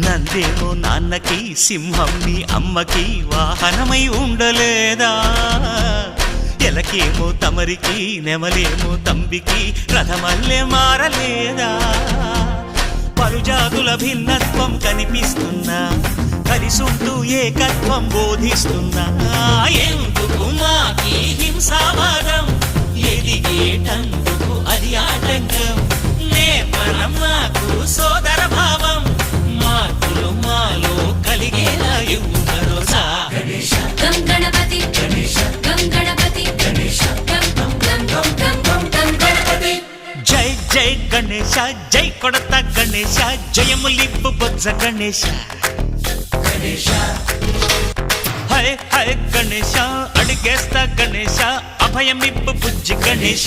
నందేమో నాన్నకి సింహం నీ అమ్మకి వాహనమై ఉండలేదా? ఎలకేమో తమరికి నెమలేమో తంబికి రథమల్లే మారలేదా? పలుజాతుల భిన్నత్వం కనిపిస్తున్నా, కలిసుంటూ ఏకత్వం బోధిస్తున్నా. ఎందుకు మాకి హింసావాదం, ఎదిగేటందుకు అది ఆటంకం. నేపరం మాకు సోదర భావం, మార్పులు మాలో కలిగేలా ఇవ్వు భరోసా. గం గణపతి గం గణపతి గం గం గం గం గం గణపతి. జై జై గణేశ, జై కొడత గణేశ, జయములిప్పు బొజ్జ గణేశ. హై హై గణేశ, అడిగేస్తా గణేశ, అభయమిప్పు బుజ్జి గణేశ.